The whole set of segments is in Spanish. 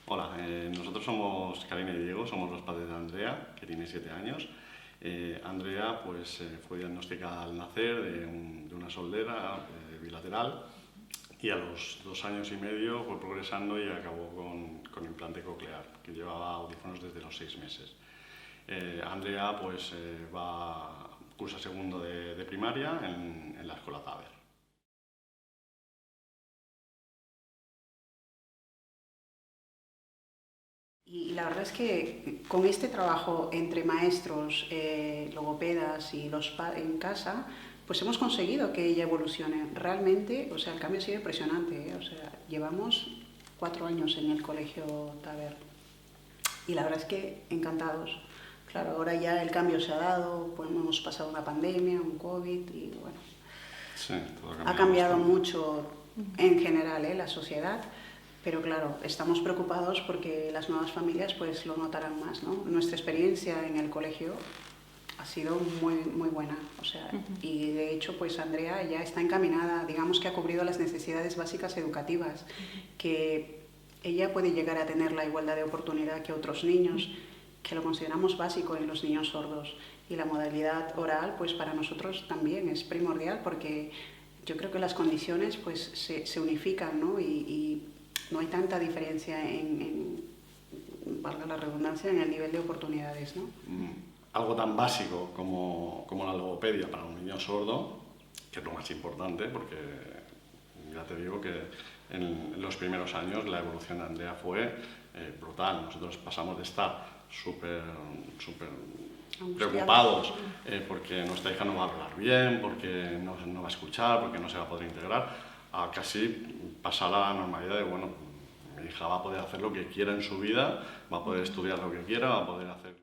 Hola, nosotros somos Karina y Diego, somos los padres de Andrea, que tiene 7 años. Andrea pues, fue diagnosticada al nacer de una sordera bilateral y a los 2 años y medio fue progresando y acabó con implante coclear, que llevaba audífonos desde los 6 meses. Andrea pues, cursa segundo de primaria en la escuela Taber. Y la verdad es que con este trabajo entre maestros, logopedas y en casa, pues hemos conseguido que ella evolucione. Realmente, o sea, el cambio ha sido impresionante, ¿eh? O sea, llevamos 4 años en el colegio Taber y la verdad es que encantados. Claro, ahora ya el cambio se ha dado, pues hemos pasado una pandemia, un COVID y bueno, Sí, todo ha ha cambiado cambiado bastante. mucho en general, la sociedad, pero claro, estamos preocupados porque las nuevas familias pues lo notarán más, ¿no? Nuestra experiencia en el colegio ha sido muy, muy buena, o sea, y de hecho pues Andrea ya está encaminada, digamos que ha cubrido las necesidades básicas educativas, que ella puede llegar a tener la igualdad de oportunidad que otros niños, que lo consideramos básico en los niños sordos. Y la modalidad oral, pues para nosotros también es primordial porque yo creo que las condiciones pues se unifican, ¿no? Y no hay tanta diferencia valga la redundancia, en el nivel de oportunidades, ¿no? Algo tan básico como la logopedia para un niño sordo, que es lo más importante, porque ya te digo que en los primeros años la evolución de Andrea fue brutal. Nosotros pasamos de estar súper preocupados porque nuestra hija no va a hablar bien, porque no va a escuchar, porque no se va a poder integrar, a casi pasar a la normalidad de, bueno, mi hija va a poder hacer lo que quiera en su vida, va a poder estudiar lo que quiera, va a poder hacer...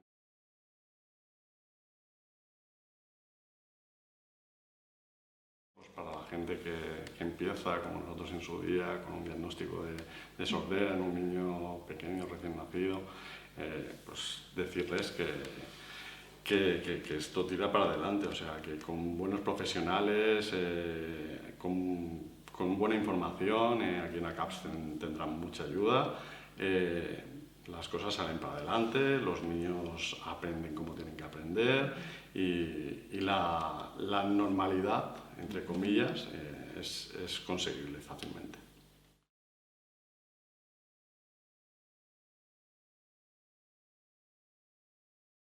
Pues para la gente que empieza, como nosotros en su día, con un diagnóstico de sordera en un niño pequeño recién nacido, pues decirles que esto tira para adelante, o sea, que con buenos profesionales, con buena información, aquí en ACAPS tendrán mucha ayuda. Las cosas salen para adelante, los niños aprenden como tienen que aprender y la normalidad, entre comillas, es conseguible fácilmente.